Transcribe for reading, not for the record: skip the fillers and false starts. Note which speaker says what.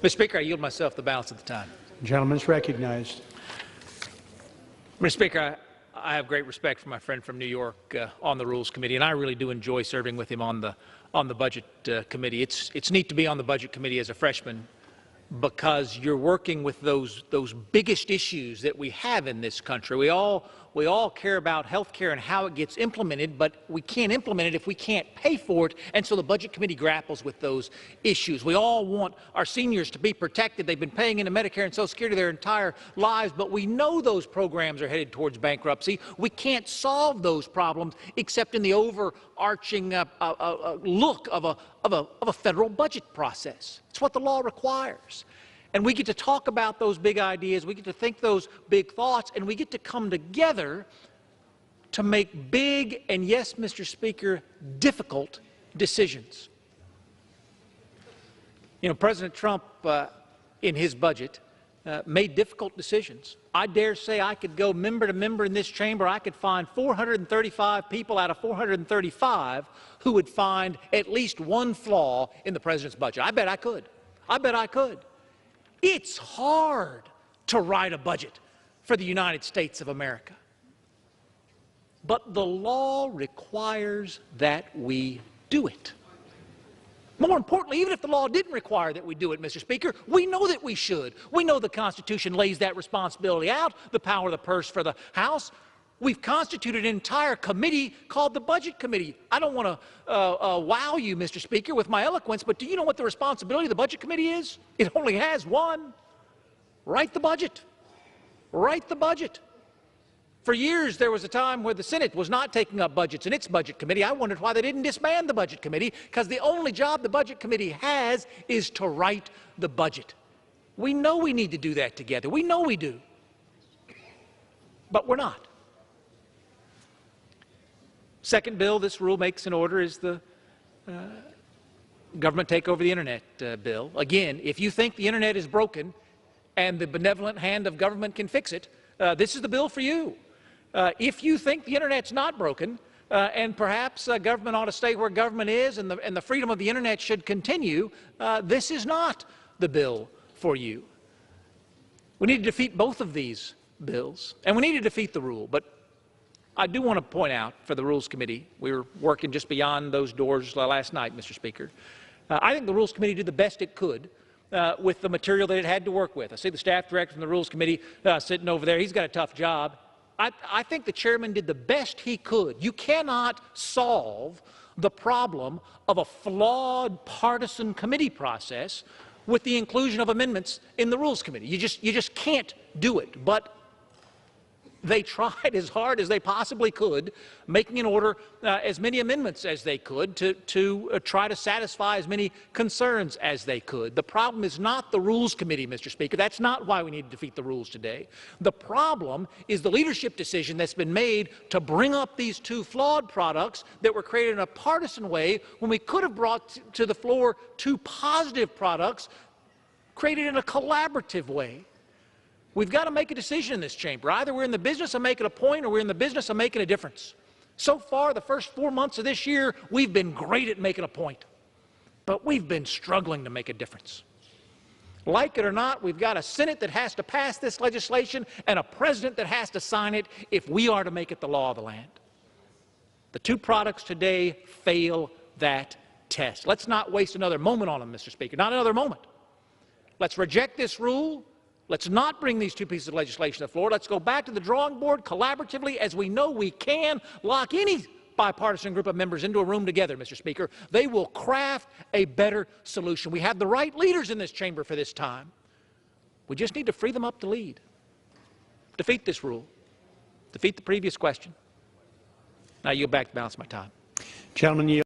Speaker 1: Mr. Speaker, I yield myself the balance of the time.
Speaker 2: The gentleman is recognized.
Speaker 1: Mr. Speaker, I have great respect for my friend from New York on the Rules Committee, and I really do enjoy serving with him on the Budget Committee. It's neat to be on the Budget Committee as a freshman because you're working with those biggest issues that we have in this country. We all care about health care and how it gets implemented, but we can't implement it if we can't pay for it, and so the Budget Committee grapples with those issues. We all want our seniors to be protected. They've been paying into Medicare and Social Security their entire lives, but we know those programs are headed towards bankruptcy. We can't solve those problems except in the overarching look of a federal budget process. It's what the law requires. And we get to talk about those big ideas, we get to think those big thoughts, and we get to come together to make big and, yes, Mr. Speaker, difficult decisions. You know, President Trump, in his budget, made difficult decisions. I dare say I could go member to member in this chamber. I could find 435 people out of 435 who would find at least one flaw in the President's budget. I bet I could. I bet I could. It's hard to write a budget for the United States of America. But the law requires that we do it. More importantly, even if the law didn't require that we do it, Mr. Speaker, we know that we should. We know the Constitution lays that responsibility out, the power of the purse for the House. We've constituted an entire committee called the Budget Committee. I don't want to wow you, Mr. Speaker, with my eloquence, but do you know what the responsibility of the Budget Committee is? It only has one. Write the budget. Write the budget. For years, there was a time where the Senate was not taking up budgets in its Budget Committee. I wondered why they didn't disband the Budget Committee, because the only job the Budget Committee has is to write the budget. We know we need to do that together. We know we do. But we're not. Second bill this rule makes in order is the government take over the Internet bill. Again, if you think the Internet is broken and the benevolent hand of government can fix it, this is the bill for you. If you think the Internet's not broken and perhaps government ought to stay where government is and the freedom of the Internet should continue, this is not the bill for you. We need to defeat both of these bills, and we need to defeat the rule. But I do want to point out for the Rules Committee, we were working just beyond those doors last night, Mr. Speaker. I think the Rules Committee did the best it could with the material that it had to work with. I see the staff director from the Rules Committee sitting over there. He's got a tough job. I think the chairman did the best he could. You cannot solve the problem of a flawed partisan committee process with the inclusion of amendments in the Rules Committee. You just can't do it. But they tried as hard as they possibly could, making in order as many amendments as they could to try to satisfy as many concerns as they could. The problem is not the Rules Committee, Mr. Speaker. That's not why we need to defeat the rules today. The problem is the leadership decision that's been made to bring up these two flawed products that were created in a partisan way when we could have brought to the floor two positive products created in a collaborative way. We've got to make a decision in this chamber. Either we're in the business of making a point or we're in the business of making a difference. So far, the first 4 months of this year, we've been great at making a point, but we've been struggling to make a difference. Like it or not, we've got a Senate that has to pass this legislation and a president that has to sign it if we are to make it the law of the land. The two products today fail that test. Let's not waste another moment on them, Mr. Speaker, not another moment. Let's reject this rule. Let's not bring these two pieces of legislation to the floor. Let's go back to the drawing board collaboratively, as we know we can. Lock any bipartisan group of members into a room together, Mr. Speaker. They will craft a better solution. We have the right leaders in this chamber for this time. We just need to free them up to lead. Defeat this rule. Defeat the previous question. Now you go back to balance my time.
Speaker 2: Gentleman,